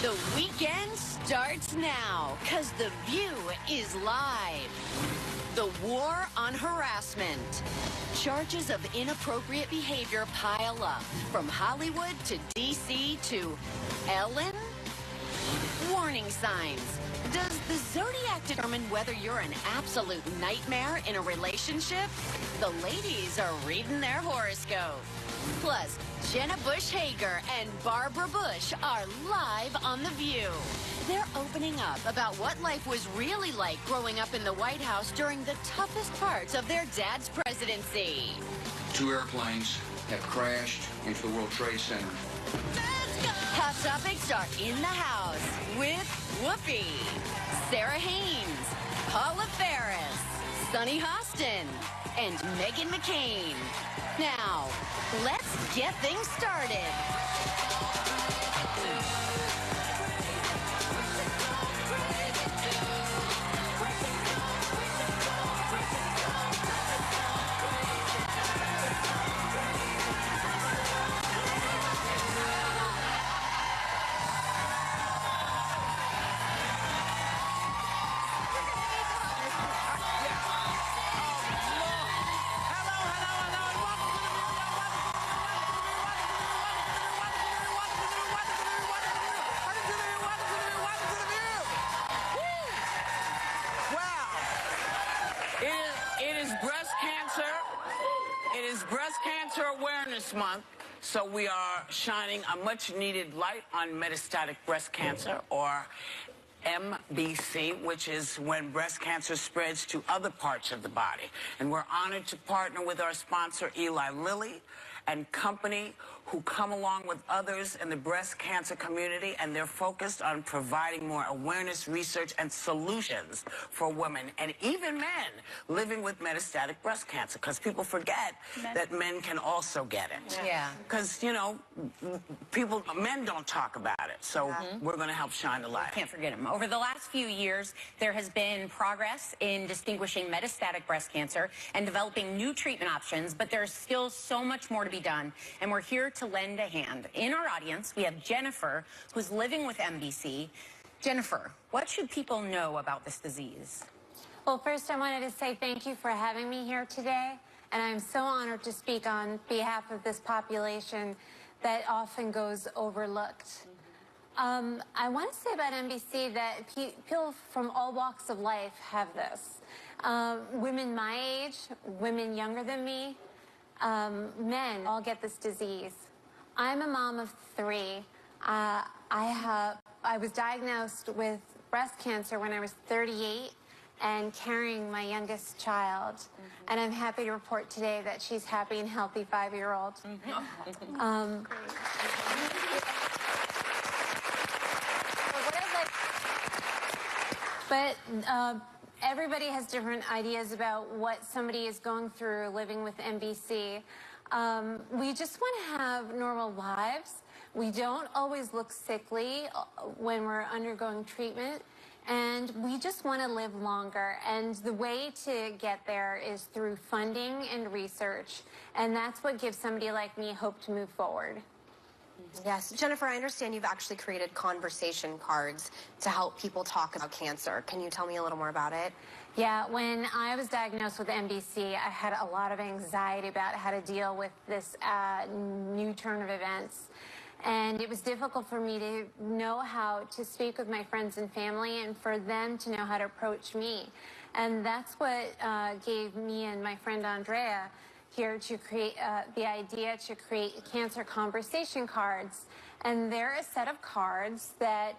The weekend starts now, because The View is live. The war on harassment. Charges of inappropriate behavior pile up, from Hollywood to D.C. to Ellen. Warning signs. Does the Zodiac determine whether you're an absolute nightmare in a relationship? The ladies are reading their horoscope. Plus, Jenna Hager and Barbara Bush are live on The View. They're opening up about what life was really like growing up in the White House during the toughest parts of their dad's presidency. 2 airplanes have crashed into the World Trade Center. Hot Topics are in the house with Whoopi, Sarah Haynes, Paula Ferris, Sunny Hostin, and Meghan McCain. Now, let's get things started. Breast Cancer Awareness Month, so we are shining a much-needed light on metastatic breast cancer, or MBC, which is when breast cancer spreads to other parts of the body. And we're honored to partner with our sponsor, Eli Lilly and Company, who come along with others in the breast cancer community, and they're focused on providing more awareness, research, and solutions for women and even men living with metastatic breast cancer, because people forget that men can also get it. Yeah. Because, you know, men don't talk about it, so we're going to help shine the light. Can't forget them. Over the last few years, there has been progress in distinguishing metastatic breast cancer and developing new treatment options, but there's still so much more to be done, and we're here to lend a hand. In our audience, we have Jennifer, who's living with MBC. Jennifer, what should people know about this disease? Well, first I wanted to say thank you for having me here today, and I'm so honored to speak on behalf of this population that often goes overlooked. I want to say about MBC that people from all walks of life have this. Women my age, women younger than me, men all get this disease. I'm a mom of 3. I was diagnosed with breast cancer when I was 38 and carrying my youngest child. And I'm happy to report today that she's happy and healthy 5-year-old. But everybody has different ideas about what somebody is going through living with MBC. We just want to have normal lives. We don't always look sickly when we're undergoing treatment, and we just want to live longer. And the way to get there is through funding and research, and that's what gives somebody like me hope to move forward. Yes. Jennifer, I understand you've actually created conversation cards to help people talk about cancer. Can you tell me a little more about it? Yeah, when I was diagnosed with MBC, I had a lot of anxiety about how to deal with this new turn of events. And it was difficult for me to know how to speak with my friends and family and for them to know how to approach me. And that's what gave me and my friend Andrea here to create the idea to create cancer conversation cards. And they're a set of cards that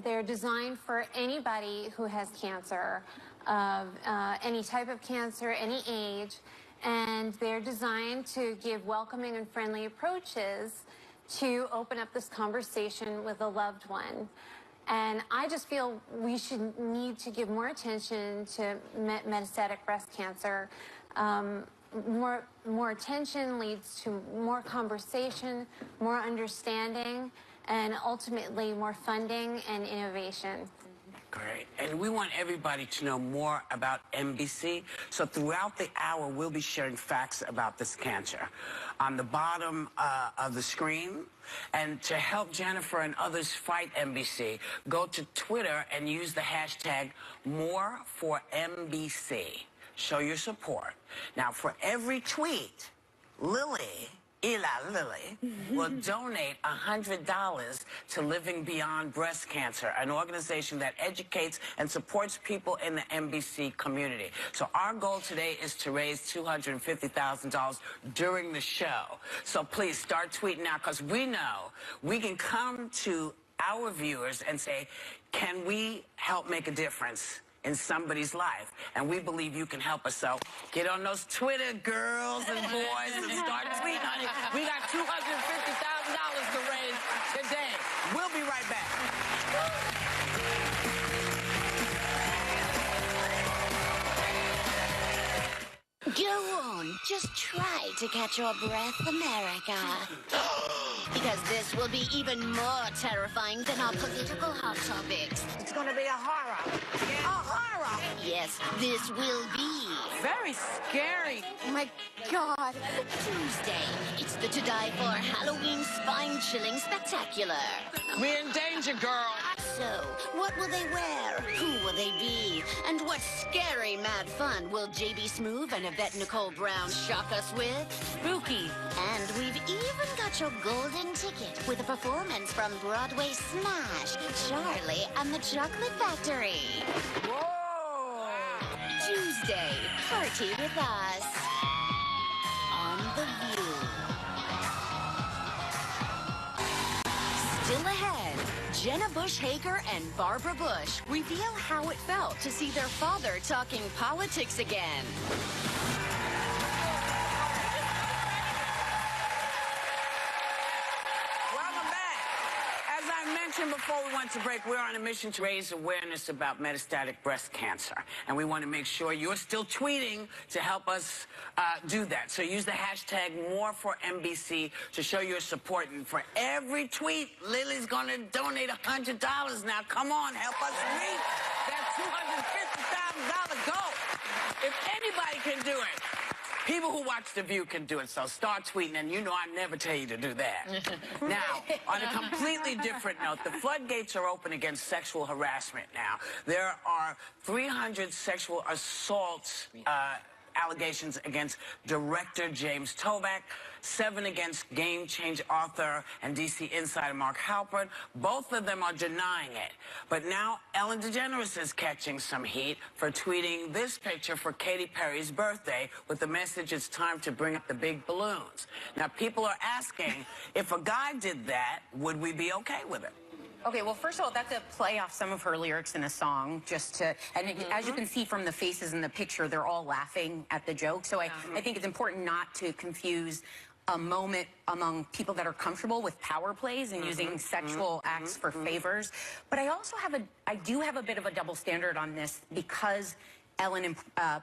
they're designed for anybody who has cancer, any type of cancer, any age, and they're designed to give welcoming and friendly approaches to open up this conversation with a loved one. And I just feel we need to give more attention to metastatic breast cancer. More attention leads to more conversation, more understanding, and ultimately more funding and innovation. Great. And we want everybody to know more about MBC. So throughout the hour, we'll be sharing facts about this cancer on the bottom of the screen. And to help Jennifer and others fight MBC, go to Twitter and use the hashtag #MoreForMBC. Show your support. Now, for every tweet, Lily will donate $100 to Living Beyond Breast Cancer, an organization that educates and supports people in the MBC community. So our goal today is to raise $250,000 during the show. So please start tweeting now, because we know we can come to our viewers and say, can we help make a difference in somebody's life? And we believe you can help us. So get on those Twitter girls and boys and start tweeting on it. We got $250,000 to raise today. We'll be right back. Go on, just try to catch your breath, America. Because this will be even more terrifying than our political hot topics. It's gonna be a horror. A horror. Yes, this will be. Very scary. Oh my God. Tuesday, it's the To Die For Halloween spine-chilling spectacular. We're in danger, girl. So, what will they wear? Who will they be? And what scary mad fun will JB Smoove and Yvette Nicole Brown shock us with? Spooky. And we've even got your golden ticket with a performance from Broadway smash, Charlie and the Chocolate Factory. Whoa! Tuesday, party with us on The View. Still ahead, Jenna Bush Hager and Barbara Bush reveal how it felt to see their father talking politics again. Welcome back. As I mentioned before we went to break, we're on a mission to raise awareness about metastatic breast cancer. And we want to make sure you're still tweeting to help us do that. So use the hashtag #MoreForMBC to show your support. And for every tweet, Lily's going to donate $100 now. Come on, help us reach that $250,000 goal. If anybody can do it, people who watch The View can do it. So start tweeting, and you know I never tell you to do that. Now, on a completely different note, the floodgates are open against sexual harassment now. There are 300 sexual assaults allegations against director James Toback, 7 against Game Change author and DC insider Mark Halpern. Both of them are denying it. But now Ellen DeGeneres is catching some heat for tweeting this picture for Katy Perry's birthday with the message, it's time to bring up the big balloons. Now people are asking, if a guy did that, would we be okay with it? Okay, well, first of all, that's a play off some of her lyrics in a song, just to, and as you can see from the faces in the picture, they're all laughing at the joke. So I think it's important not to confuse a moment among people that are comfortable with power plays and using sexual acts for favors. But I also I do have a bit of a double standard on this because Ellen and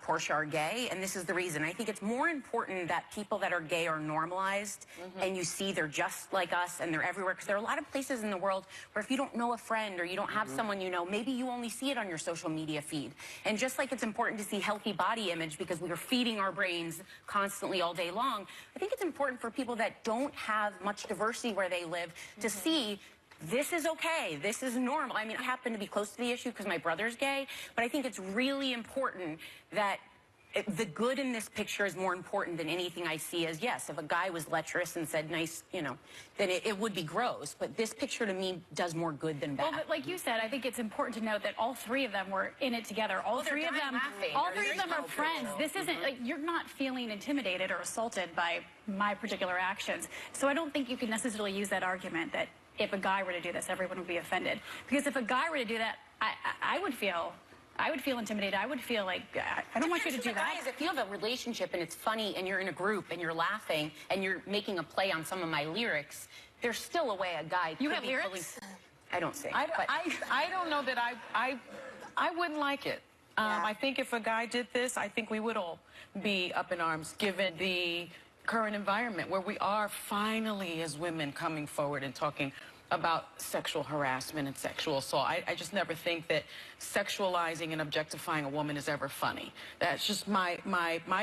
Portia are gay, and this is the reason. I think it's more important that people that are gay are normalized, and you see they're just like us, and they're everywhere, because there are a lot of places in the world where if you don't know a friend or you don't have someone you know, maybe you only see it on your social media feed. And just like it's important to see healthy body image because we are feeding our brains constantly all day long, I think it's important for people that don't have much diversity where they live to see this is okay. This is normal. I mean, I happen to be close to the issue because my brother's gay, but I think it's really important that the good in this picture is more important than anything I see as, yes, if a guy was lecherous and said nice, you know, then it would be gross. But this picture to me does more good than bad. Well, but like you said, I think it's important to note that all 3 of them were in it together. All three of them are friends. This isn't like you're not feeling intimidated or assaulted by my particular actions. So I don't think you can necessarily use that argument that if a guy were to do this, everyone would be offended. Because if a guy were to do that, I would feel intimidated. I would feel like, I don't want you to do that. If you have a relationship and it's funny and you're in a group and you're laughing and you're making a play on some of my lyrics, there's still a way a guy could You have be lyrics? I don't sing. I don't know that I wouldn't like it. I think if a guy did this, I think we would all be up in arms given the current environment where we are finally as women coming forward and talking about sexual harassment and sexual assault. I just never think that sexualizing and objectifying a woman is ever funny. That's just my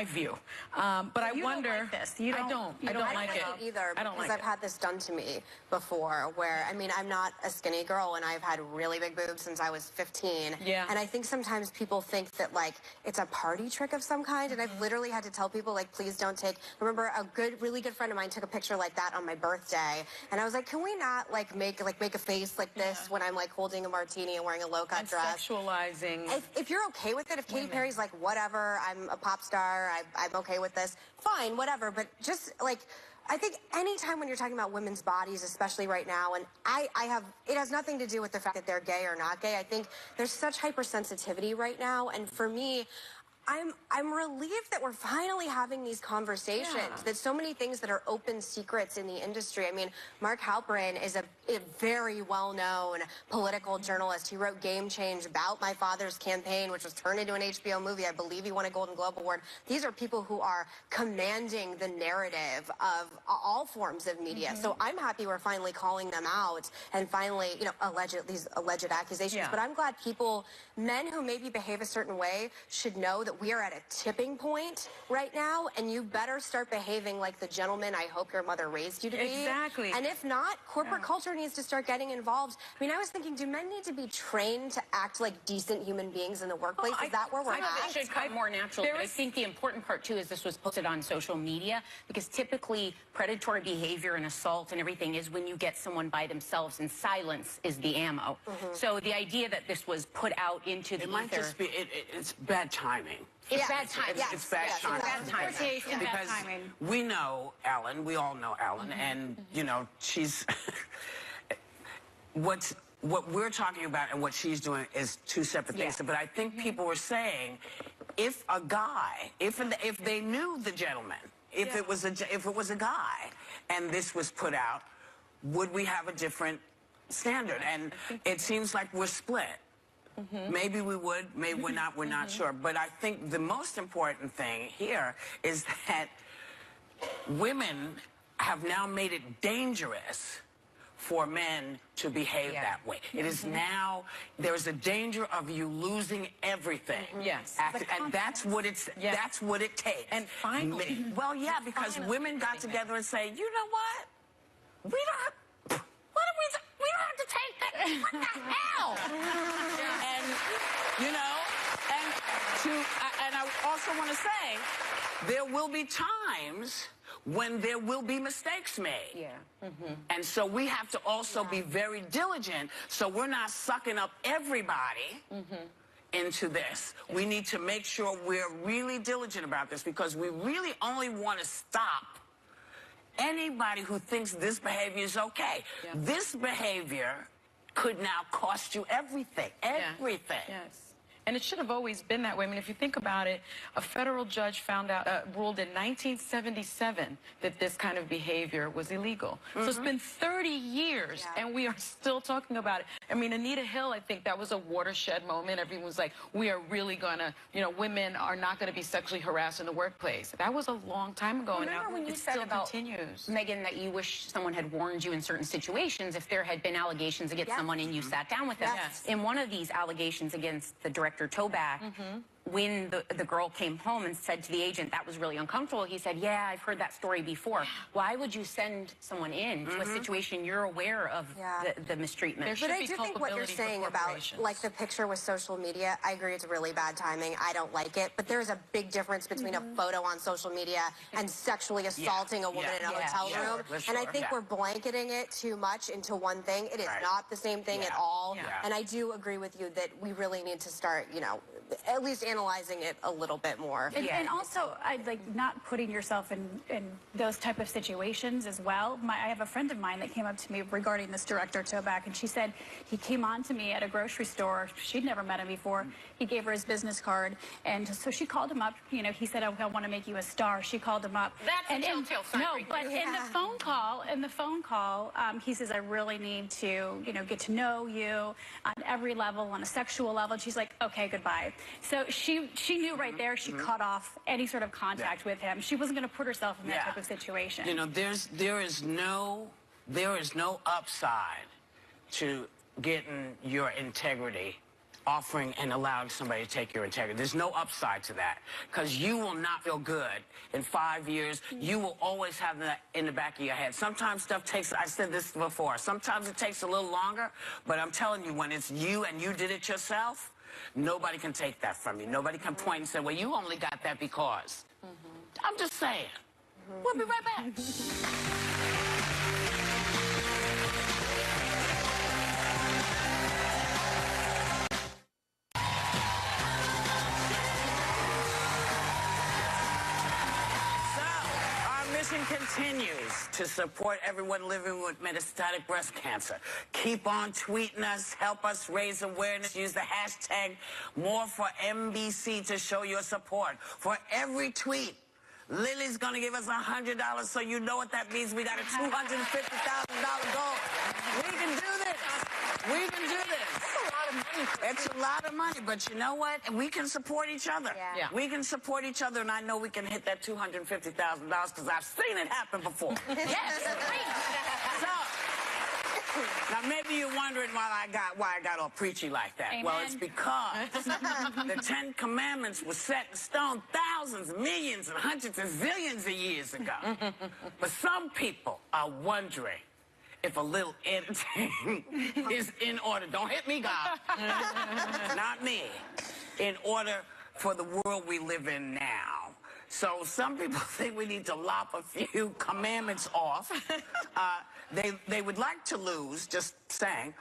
view. But I wonder. Don't like this. I don't like it either, because I've had this done to me before, where, I mean, I'm not a skinny girl, and I've had really big boobs since I was 15. Yeah. And I think sometimes people think that, like, it's a party trick of some kind, and I've literally had to tell people, like, please don't take. I remember a really good friend of mine took a picture like that on my birthday, and I was like, can we not, like, make a face like this when I'm, like, holding a martini and wearing a low-cut dress? Sexualizing. If you're okay with it, if Katy Perry's like, whatever, I'm a pop star, I'm okay with this, fine, whatever. But just, like, I think anytime when you're talking about women's bodies, especially right now, and it has nothing to do with the fact that they're gay or not gay. I think there's such hypersensitivity right now, and for me, I'm relieved that we're finally having these conversations, that so many things that are open secrets in the industry. I mean, Mark Halperin is a very well-known political journalist. He wrote Game Change about my father's campaign, which was turned into an HBO movie. I believe he won a Golden Globe Award. These are people who are commanding the narrative of all forms of media. So I'm happy we're finally calling them out and finally, you know, these alleged accusations. But I'm glad men who maybe behave a certain way should know that we are at a tipping point right now, and you better start behaving like the gentleman I hope your mother raised you to be. Exactly. And if not, corporate culture needs to start getting involved. I mean, I was thinking, do men need to be trained to act like decent human beings in the workplace? Is that where we're at? I think it should come more naturally. But I think the important part, too, is this was posted on social media, because typically predatory behavior and assault and everything is when you get someone by themselves, and silence is the ammo. So the idea that this was put out into the ether... It might just be, it's bad timing. It's bad timing. It's bad timing. Because we know Ellen, we all know Ellen, and, you know, she's... what we're talking about and what she's doing is two separate things. But I think people were saying, if a guy, if they knew the gentleman, if it was a guy, and this was put out, would we have a different standard? And it seems like we're split. Maybe we would, maybe we're not sure. But I think the most important thing here is that women have now made it dangerous for men to behave that way. It is now, there's a danger of you losing everything. And that's what it takes. And finally. Well, yeah, because women got together and say, you know what? We don't have to take that. What the hell? And, you know, and I also want to say, there will be times when there will be mistakes made. And so we have to also be very diligent, so we're not sucking up everybody into this. We need to make sure we're really diligent about this, because we really only want to stop anybody who thinks this behavior is okay. This behavior could now cost you everything. And it should have always been that way. I mean, if you think about it, a federal judge ruled in 1977 that this kind of behavior was illegal. So it's been 30 years, and we are still talking about it. I mean, Anita Hill, I think that was a watershed moment. Everyone was like, we are really going to, you know, women are not going to be sexually harassed in the workplace. That was a long time ago, and now when you it said still about, continues. Megan, that you wish someone had warned you in certain situations if there had been allegations against someone and you sat down with them. In one of these allegations against the director Toback, when the girl came home and said to the agent that was really uncomfortable, he said, yeah, I've heard that story before. Why would you send someone in to a situation you're aware of the mistreatment? But I do think what you're saying about, like, the picture with social media, I agree it's really bad timing. I don't like it. But there's a big difference between a photo on social media and sexually assaulting a woman in a hotel room. And I think we're blanketing it too much into one thing. It is not the same thing at all. And I do agree with you that we really need to start, you know, at least analyzing it a little bit more. And also, like, not putting yourself in those type of situations as well. I have a friend of mine that came up to me regarding this director Toback, and she said he came on to me at a grocery store. She'd never met him before. He gave her his business card, and so she called him up. You know, he said, "Oh, I want to make you a star." She called him up. That's a telltale sign. No, but in the phone call, he says, "I really need to, you know, get to know you on every level, on a sexual level." And she's like, "Okay, goodbye." So she knew right there. She cut off any sort of contact with him. She wasn't going to put herself in that type of situation. You know, there is no upside to getting your integrity, offering and allowing somebody to take your integrity. There's no upside to that, because you will not feel good in 5 years. You will always have that in the back of your head. Sometimes stuff takes, I said this before, sometimes it takes a little longer, but I'm telling you, when it's you and you did it yourself, nobody can take that from you. Nobody can point and say, well, you only got that because. I'm just saying. We'll be right back. Continues to support everyone living with metastatic breast cancer. Keep on tweeting us, help us raise awareness, use the hashtag #MoreForMBC to show your support. For every tweet, Lily's gonna give us $100, so you know what that means. We got a $250,000 goal. We can do this. We can do this. It's a lot of money, but you know what? We can support each other. Yeah. We can support each other, and I know we can hit that $250,000 because I've seen it happen before. Yes, So, now maybe you're wondering why I got all preachy like that. Amen. Well, it's because the 10 Commandments were set in stone thousands, millions, and hundreds and zillions of years ago. But some people are wondering if a little editing is in order. Don't hit me, God. Not me. In order for the world we live in now. So some people think we need to lop a few commandments off. They would like to lose, just saying,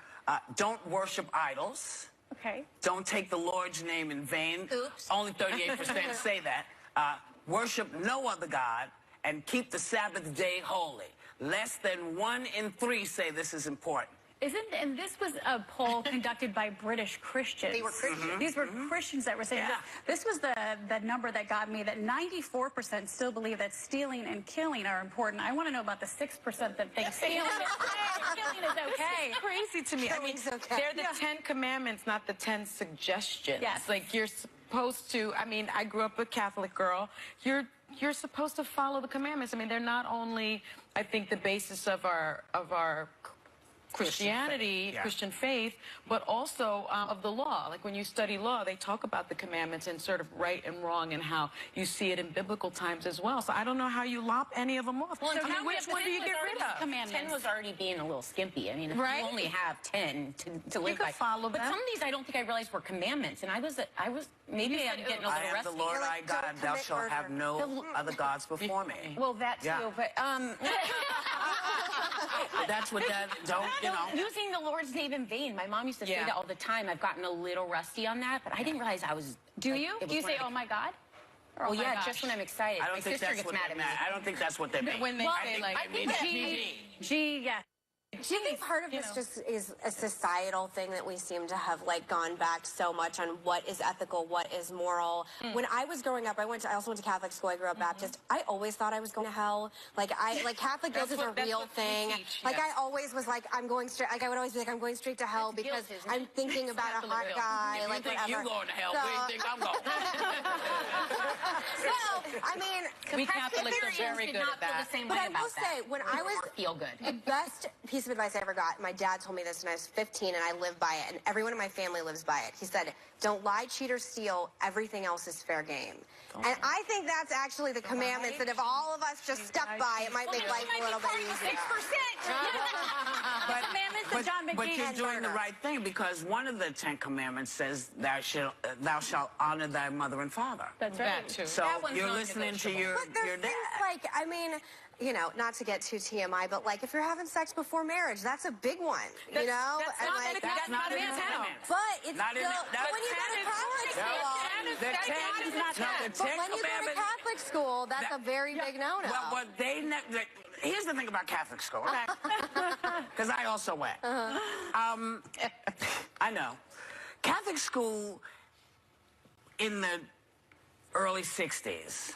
don't worship idols. Okay. Don't take the Lord's name in vain. Oops. Only 38% say that. Worship no other God and keep the Sabbath day holy. Less than 1 in 3 say this is important. And this was a poll conducted by British Christians. They were Christians. These were Christians that were saying Yeah. this was the number that got me, that 94% still believe that stealing and killing are important. I want to know about the 6% that think stealing is okay, killing is okay. It's crazy to me. I mean, Killing's okay. they're the 10 Commandments, not the 10 suggestions. Yes. Like, you're supposed to, I mean, I grew up a Catholic girl. You're supposed to follow the commandments. I mean, they're not only, I think, the basis of our Christianity, Christian faith, but also of the law. Like, when you study law, they talk about the commandments and sort of right and wrong and how you see it in biblical times as well. So I don't know how you lop any of them off. Well, I mean, which one do you get rid of? 10 was already being a little skimpy. I mean, if Right? you only have 10 to live could by. follow but them. some of these I don't think I realized were commandments, and I was maybe I'm getting a little I am the rusty. Lord You're thy like, God, don't thou commit shalt murder. have no other gods before me. Well, that too, Yeah. but That's what that, don't, you know. using the Lord's name in vain. My mom used to say Yeah. that all the time. I've gotten a little rusty on that, but I didn't realize I was. Do like, you? it was Do you say, one oh of my God? Or, the- oh Well, my yeah, gosh? just when I'm excited. I don't My think sister that's gets what mad they at me. mean. I don't think that's what they mean. When they say, like, I think that- G, yes. Do you think part of this just is a societal thing that we seem to have like gone back so much on what is ethical, what is moral? When I was growing up, I also went to Catholic school. I grew up Baptist. I always thought I was going to hell. Like Catholic guilt is a real thing. Like I always was like, I'm going straight. Like I would always be like, I'm going straight to hell That's guilt, because isn't it? I'm thinking about a hot guy. You Like think whatever. you going to hell? Where do you think I'm going? So I mean, We Catholics are very did good not at that. feel the same but way I will about that. say, when I was feel good. the best piece of advice I ever got, my dad told me this when I was 15, and I live by it, and everyone in my family lives by it. He said, don't lie, cheat, or steal. Everything else is fair game. And I think that's actually the commandments that if all of us just stuck by, it might make life a little bit easier. 6%. Commandments of John But you're McCain. doing the right thing, because one of the 10 Commandments says thou shalt honor thy mother and father. That's right. That too. So That one's you're non-negotiable. listening to your But there's dad. things like, I mean, you know, not to get too TMI, but like if you're having sex before marriage, that's a big one, you know? that's And not like, That's not in the That's Commandments. but it's Not in still, the- that's when you go to 10 Catholic is- school, The 10 is not the 10 but when you go to Commandments. Catholic school, that's a very big no-no. Well, but here's the thing about Catholic school, okay? Because I also went. I know. Catholic school in the early 60s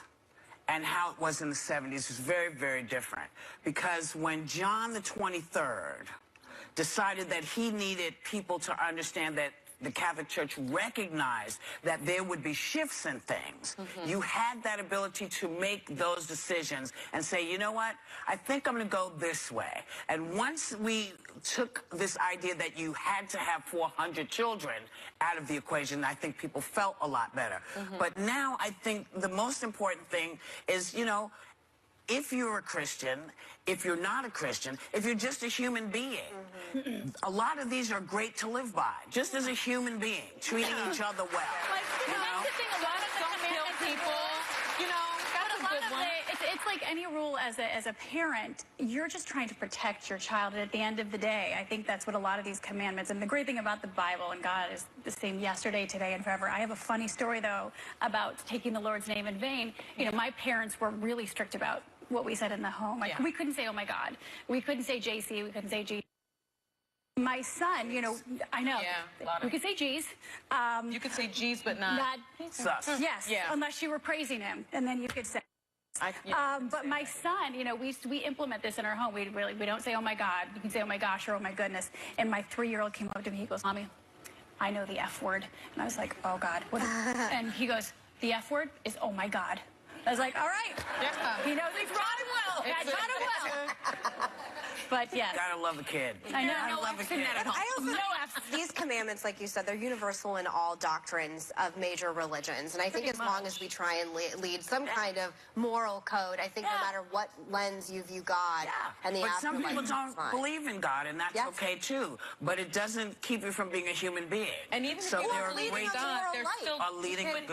and how it was in the 70s was very, very different. Because when John the 23rd decided that he needed people to understand that the Catholic Church recognized that there would be shifts in things. You had that ability to make those decisions and say, you know what, I think I'm going to go this way. And once we took this idea that you had to have 400 children out of the equation, I think people felt a lot better. But now I think the most important thing is, you know, if you're a Christian, if you're not a Christian, if you're just a human being, a lot of these are great to live by, just as a human being, treating each other well. Like, you know, that's the thing, a lot of the commandments, people, you know, that's a good one. It's like any rule as a parent, you're just trying to protect your child. And at the end of the day, I think that's what a lot of these commandments, and the great thing about the Bible and God is the same yesterday, today, and forever. I have a funny story, though, about taking the Lord's name in vain. You know, my parents were really strict about what we said in the home. Like, we couldn't say, oh my God. We couldn't say JC. We couldn't say G. My son, you know, I know. We could say G's. You could say G's, but not sus. Yes, unless you were praising him. And then you could say. But my son, you know, we implement this in our home. We don't say, oh my God. You can say, oh my gosh, or oh my goodness. And my 3-year-old came up to me. He goes, Mommy, I know the F word. And I was like, oh God. What and he goes, the F word is oh my God. I was like, all right. He knows he's taught him well. I taught him well. But yes. Gotta love a kid. I know. I love a kid. I also these commandments, like you said, they're universal in all doctrines of major religions. And I think as long as we try and lead some kind of moral code, I think no matter what lens you view God and the But some people don't believe in God, and that's okay too. But it doesn't keep you from being a human being. And even if you don't believe in God, there's still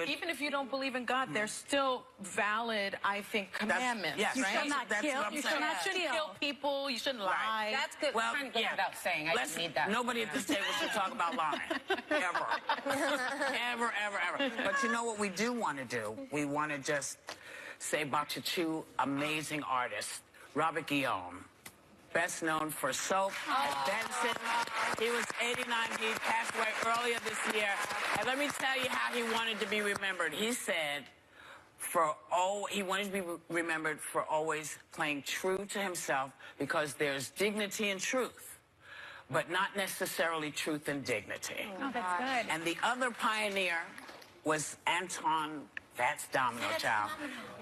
even if you don't believe in God, there's still valid, I think, commandments. Yes, you should not kill. You should not kill people. You shouldn't lie. That's good. Well, Kind of goes without saying. I didn't need that. Nobody at this table should talk about lying. Ever. Ever, ever, ever. But you know what we do want to do? We want to just say about your two amazing artists. Robert Guillaume, best known for Soap and Benson. He was 89. He passed away earlier this year. And let me tell you how he wanted to be remembered. He said, he wanted to be remembered for always playing true to himself, because there's dignity in truth, but not necessarily truth and dignity. Oh, that's good. And the other pioneer was Anton, that's Domino Child,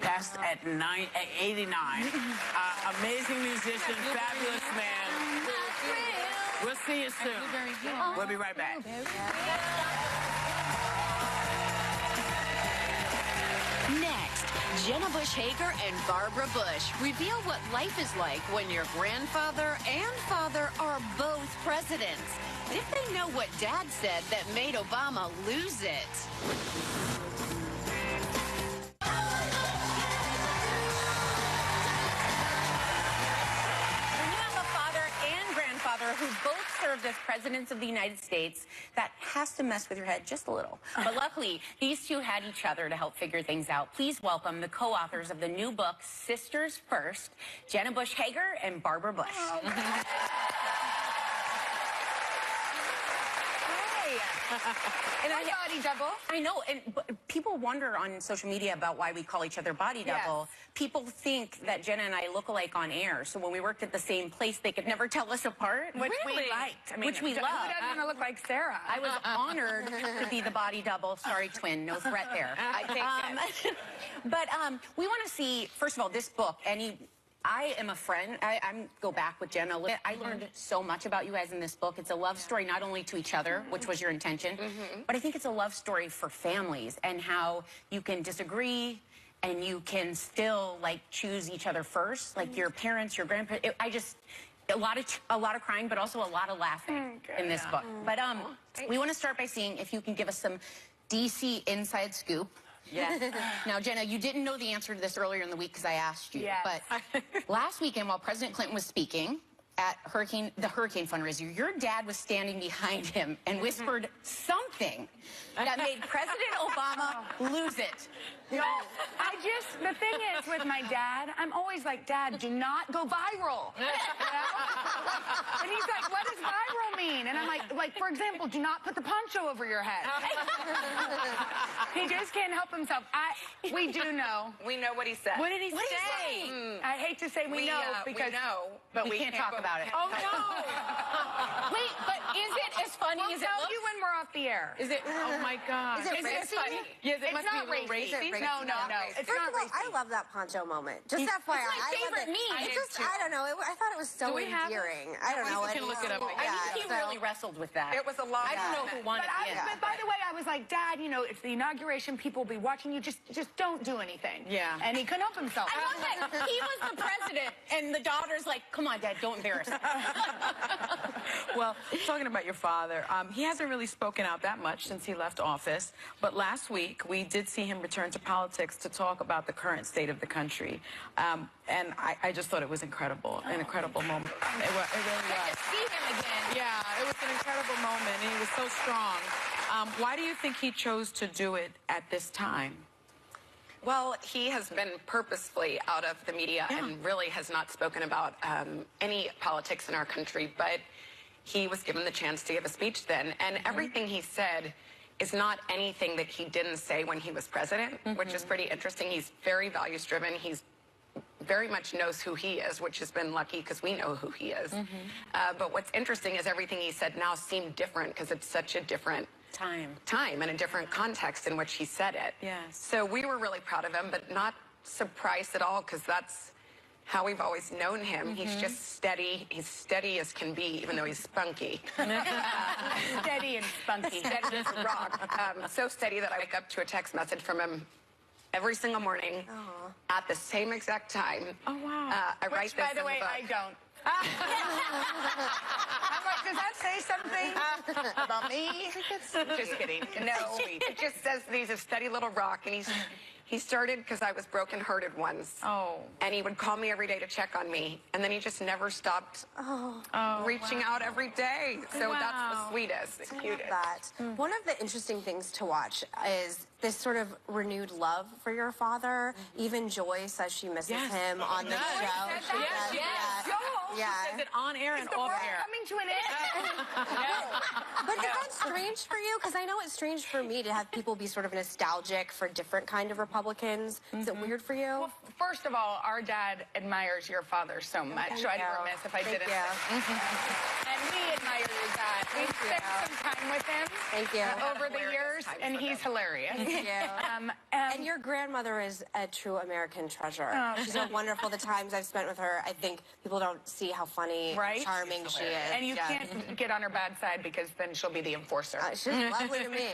passed at 89. Amazing musician, fabulous man. We'll see you soon. We'll be right back. Next, Jenna Bush Hager and Barbara Bush reveal what life is like when your grandfather and father are both presidents. Did they know what Dad said that made Obama lose it? Who both served as presidents of the United States, that has to mess with your head just a little. But luckily, these two had each other to help figure things out. Please welcome the co-authors of the new book, Sisters First, Jenna Bush Hager and Barbara Bush. And I body double. I know, and people wonder on social media about why we call each other body double. People think that Jenna and I look alike on air, so when we worked at the same place, they could never tell us apart, which we liked. I mean, which we loved. Who doesn't want to look like Sarah? I was honored to be the body double. Sorry, twin, no threat there. I take it. But we want to see, first of all, this book. I am a friend. I go back with Jenna a little bit. I learned so much about you guys in this book. It's a love story not only to each other, which was your intention, but I think it's a love story for families and how you can disagree and you can still like choose each other first, like your parents, your grandparents. A lot of crying, but also a lot of laughing in this book. But we want to start by seeing if you can give us some DC inside scoop. Yes. Now, Jenna, you didn't know the answer to this earlier in the week because I asked you. Yes. But last weekend, while President Clinton was speaking at the hurricane fundraiser, your dad was standing behind him and whispered something that made President Obama lose it. No, the thing is with my dad, I'm always like, Dad, do not go viral. You know? And he's like, what does viral mean? And I'm like, for example, do not put the poncho over your head. He just can't help himself. We do know. We know what he said. What did he say? I hate to say we know because we know, but we can't talk about it. Oh, no. Wait, but is it as funny? We'll tell you when we're off the air. Is it? Oh my God. Is it racy? funny? Yes, it must not be a little racy. racy. No. It's First not of all, racy. I love that poncho moment. Just FYI. It's my favorite meme. It's just, I don't know. I thought it was so Do we have it? endearing. I don't know. We can look it up. I think he really wrestled with that. It was a lot. I don't know who won it. But by the way, I was like, Dad, you know, it's the inauguration. People will be watching you. Just don't do anything. Yeah. And he couldn't help himself. I love that. He was the president, and the daughter's like, come on, Dad, don't embarrass him. Well, talking about your father, he hasn't really spoken out that much since he left office. But last week, we did see him return to politics to talk about the current state of the country. And I just thought it was incredible, an incredible moment. It really was. To see him again. Yeah, it was an incredible moment, and he was so strong. Why do you think he chose to do it at this time? Well, he has been purposefully out of the media and really has not spoken about any politics in our country, but he was given the chance to give a speech then. And everything he said is not anything that he didn't say when he was president, which is pretty interesting. He's very values-driven. He's very much knows who he is, which has been lucky because we know who he is. But what's interesting is everything he said now seemed different because it's such a different time and a different context in which he said it. Yes. So we were really proud of him, but not surprised at all because that's how we've always known him. He's just steady. He's steady as can be, even though he's spunky. Steady and spunky. Steady as a rock. So steady that I wake up to a text message from him every single morning at the same exact time. Oh, wow. I write Which, this by the way, I don't. I'm like, does that say something about me? Just kidding. No, it just says that he's a steady little rock, and he started because I was brokenhearted once. Oh. And he would call me every day to check on me, and then he just never stopped reaching out every day. So that's the sweetest, the cutest. One of the interesting things to watch is this sort of renewed love for your father. Even Joy says she misses him on the show. She says it on air and off air. Coming to an end. But is that strange for you? Because I know it's strange for me to have people be sort of nostalgic for different kind of Republicans. Is it weird for you? Well, first of all, our dad admires your father so much, so I'd be remiss if I didn't. And we admire your dad. We spent some time with him over the years, and he's hilarious. And your grandmother is a true American treasure. She's so wonderful. The times I've spent with her, I think people don't see how funny, charming she is. And you can't get on her bad side because then she'll be the enforcer. She's lovely to me.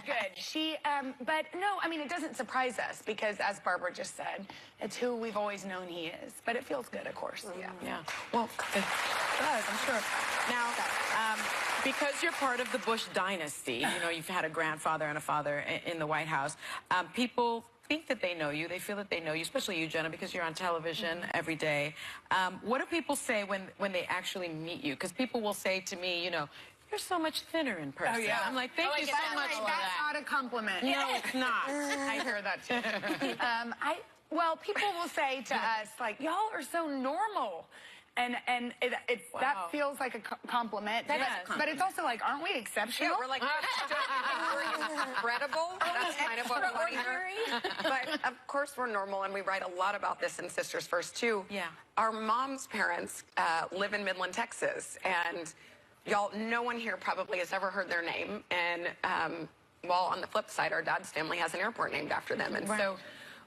Good. She, but no, I mean, it doesn't surprise us because, as Barbara just said, it's who we've always known he is. But it feels good, of course. Yeah. Well, it does, I'm sure. Now, because you're part of the Bush dynasty, you know, you've had a grandfather and a father in the White House, people think that they know you. They feel that they know you, especially you, Jenna, because you're on television every day. What do people say when they actually meet you? Because people will say to me, you know, you're so much thinner in person. Oh, yeah. I'm like, thank you so much for that. That's not a compliment. No, it's not. I hear that too. Well, people will say to us, like, y'all are so normal. And that feels like a compliment. But it's also like, aren't we exceptional? Yeah, we're like, we're incredible. That's kind of what we want to hear. But of course we're normal, and we write a lot about this in Sisters First too. Yeah. Our mom's parents live in Midland, Texas, and y'all, no one here probably has ever heard their name. And while on the flip side, our dad's family has an airport named after them. And so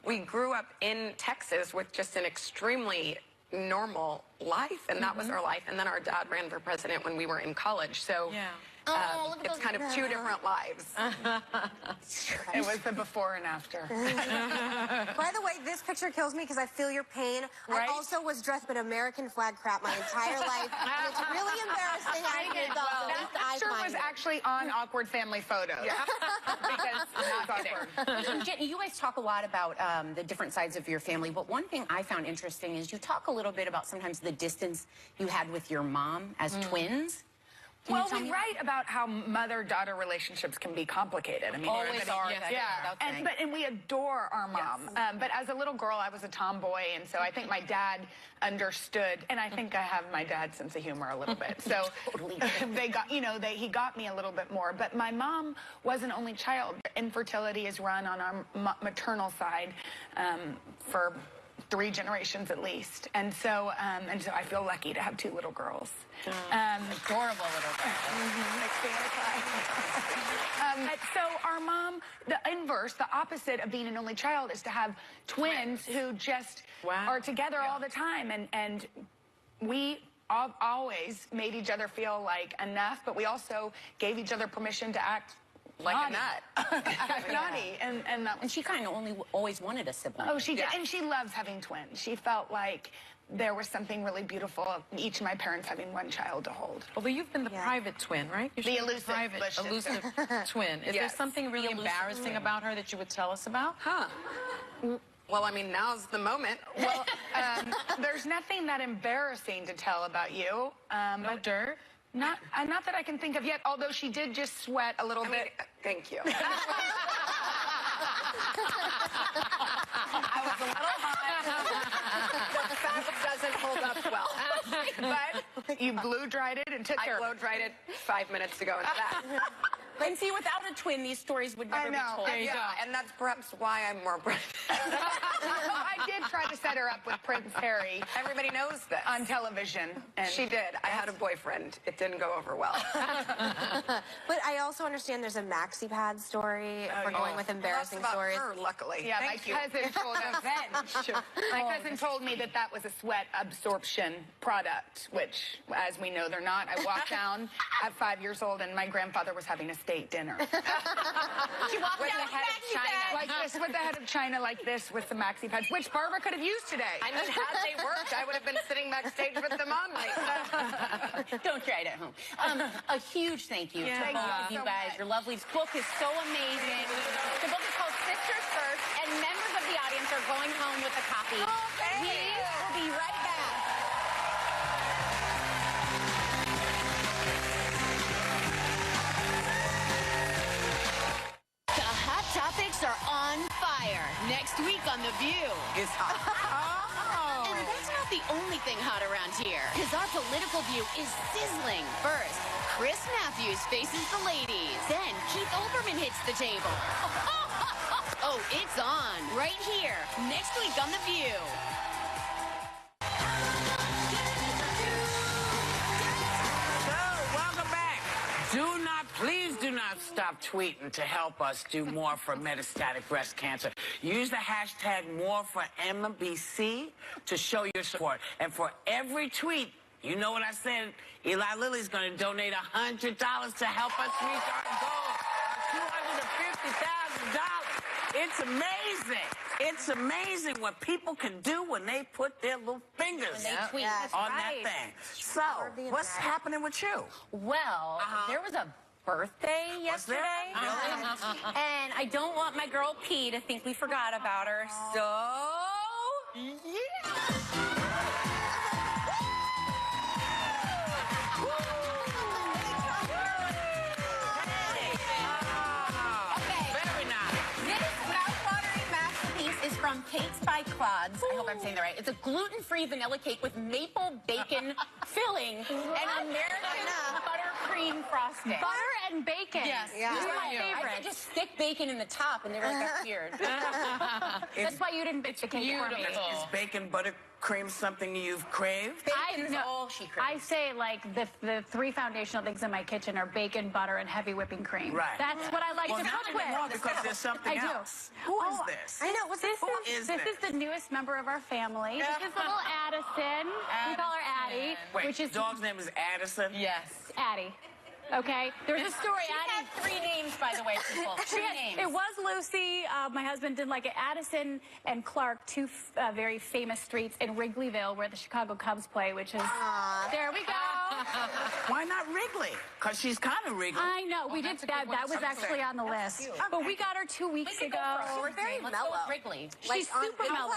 we grew up in Texas with just an extremely normal life, and that was our life. And then our dad ran for president when we were in college. So it's kind of two different lives. It was the before and after. By the way, this picture kills me because I feel your pain. I also was dressed in American flag crap my entire life. And it's really embarrassing. That picture was actually on Awkward Family Photos. Because it's awkward. Jenna, you guys talk a lot about the different sides of your family, but one thing I found interesting is you talk a little bit about sometimes the distance you had with your mom as twins. Well, we write about how mother-daughter relationships can be complicated. I mean, always are. And we adore our mom. But as a little girl, I was a tomboy, and so I think my dad understood, and I think I have my dad's sense of humor a little bit. So he got me a little bit more. But my mom was an only child. Infertility is run on our maternal side for 3 generations at least, and so I feel lucky to have 2 little girls. Adorable little girls. So our mom, the inverse, the opposite of being an only child is to have twins who just are together all the time. And we always made each other feel like enough, but we also gave each other permission to act like naughty. a nut. Act naughty. And she kind of always wanted a sibling. Oh, she did. And she loves having twins. She felt like there was something really beautiful of each of my parents having one child to hold. Although you've been the private twin, right? The elusive, elusive twin. Is there something really embarrassing about her that you would tell us about? Huh. Well, I mean, now's the moment. Well, there's nothing that embarrassing to tell about you. No dirt? Not that I can think of yet, although she did just sweat a little bit. Thank you. I was a little hot. The fabric doesn't hold up well. But you blow-dried it and took care of it. I blow-dried it 5 minutes ago into that. And see, without a twin, these stories would never be told. There you go. And that's perhaps why I'm more British. I did try to set her up with Prince Harry. Everybody knows this. On television. And she did. I had a boyfriend. It didn't go over well. But I also understand there's a maxi pad story. We're going with embarrassing stories. Her, luckily. Yeah, Thank my cousin told us. My cousin told me that was a sweat absorption product, which, as we know, they're not. I walked down at 5 years old, and my grandfather was having a steak dinner. She walked with down the head of China like this, with the head of China like this, with the maxi pads, which Barbara could have used today. I mean, had they worked, I would have been sitting backstage with them on right now. Don't try it at home. A huge thank you to both of you guys. Your lovely book is so amazing. The book is called Sisters First, and members of the audience are going home with a copy. We will be right back. The hot topics are on fire. Next week on The View. It's hot. And that's not the only thing hot around here, because our political view is sizzling. First, Chris Matthews faces the ladies. Then Keith Olbermann hits the table. Oh, it's on right here next week on The View. So, welcome back. Please do not stop tweeting to help us do more for metastatic breast cancer. Use the hashtag #MoreForMBC to show your support. And for every tweet, you know what I said? Eli Lilly's going to donate $100 to help us reach our goal of $250,000. It's amazing. It's amazing what people can do when they put their little fingers on that thing. So, what's happening with you? Well, there was a birthday yesterday. And I don't want my girl P to think we forgot about her. So, Very nice. this mouth-watering masterpiece is from Cakes by Claude's. I hope I'm saying that right. It's a gluten-free vanilla cake with maple bacon filling and American buttercream frosting. Butter and bacon. Yes. This is my I favorite. said just stick bacon in the top, and they were like, that's weird. That's why you didn't bake the cake for me. Is bacon buttercream something you've craved? Bacon's all she craves. I say, like, the three foundational things in my kitchen are bacon, butter, and heavy whipping cream. Right. That's what I like Well, to not cook with. anymore because there's something I do. else. Who is this? I know. What's this? Who is This is the newest member of our family. This is little Addison. We call her Addie. Wait, which is dog's name is Addison? Yes. Addie. Okay? There's a story. She had 3 names, by the way, people. 3 names. It was Lucy. My husband did like it. Addison and Clark, two very famous streets in Wrigleyville where the Chicago Cubs play, which is... There we go. Why not Wrigley? Because she's kind of Wrigley. I know. We did that. That was actually on the list. But we got her 2 weeks ago. We're very mellow. Wrigley. She's super mellow.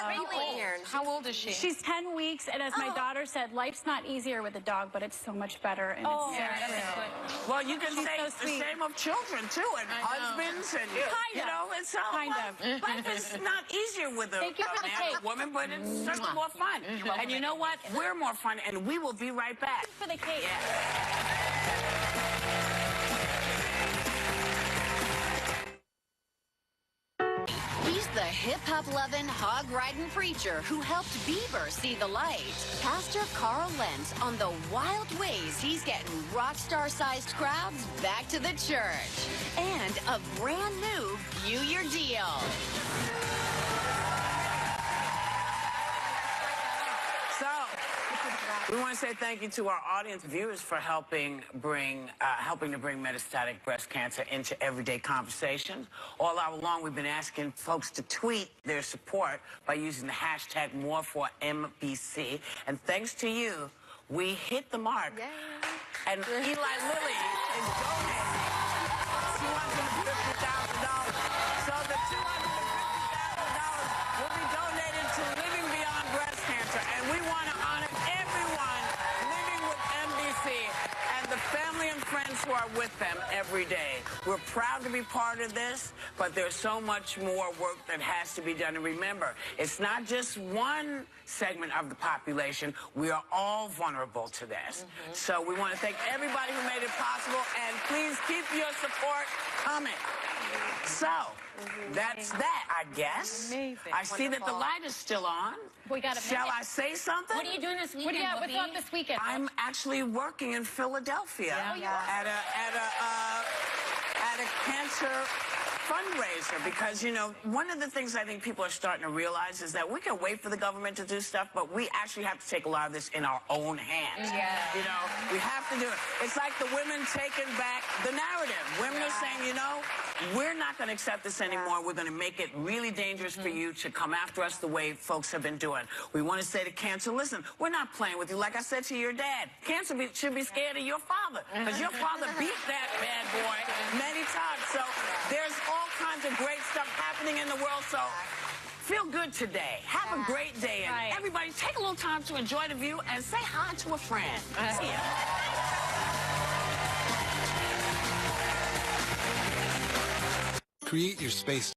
How old is she? She's 10 weeks, and as my daughter said, life's not easier with a dog, but it's so much better. And it's Well, you can say so the sweet. same of children, too, and husbands, and, you know, it's all Kind life. Life is not easier with a Thank you for the man cake. or woman, but it's certainly more fun. And you know what? We're more fun, and we will be right back. for the cake. He's the hip-hop-loving, hog-riding preacher who helped Bieber see the light. Pastor Carl Lentz on the wild ways he's getting rock star-sized crowds back to the church. And a brand new View Your Deal. So, we want to say thank you to our audience viewers for helping to bring metastatic breast cancer into everyday conversations. All hour long, we've been asking folks to tweet their support by using the hashtag #MoreForMBC. And thanks to you, we hit the mark. Yay. And Eli Lilly is donating $250,000. So the $250,000 will be donated to Living Beyond Breast Cancer. And we want to honor everyone living with MBC and the family and friends who are with them every day. We're proud to be part of this, but there's so much more work that has to be done. And remember, it's not just one segment of the population. We are all vulnerable to this. So we want to thank everybody who made it possible, and please keep your support coming. So, that's that, I guess. Amazing. I see that the light is still on. We got a Shall minute. I say something? What are you doing this weekend? What's up this weekend? I'm actually working in Philadelphia at a cancer fundraiser, because, you know, one of the things I think people are starting to realize is that we can wait for the government to do stuff, but we actually have to take a lot of this in our own hands. You know, we have to do it. It's like the women taking back the narrative. Women are saying, you know, we're not going to accept this anymore. We're going to make it really dangerous for you to come after us the way folks have been doing. We want to say to cancer, listen, we're not playing with you. Like I said to your dad, cancer should be scared of your father, because your father beat that bad boy many times. So there's all kinds of great stuff happening in the world. So feel good today. Have a great day. And everybody, take a little time to enjoy the view and say hi to a friend. See ya. Create your space.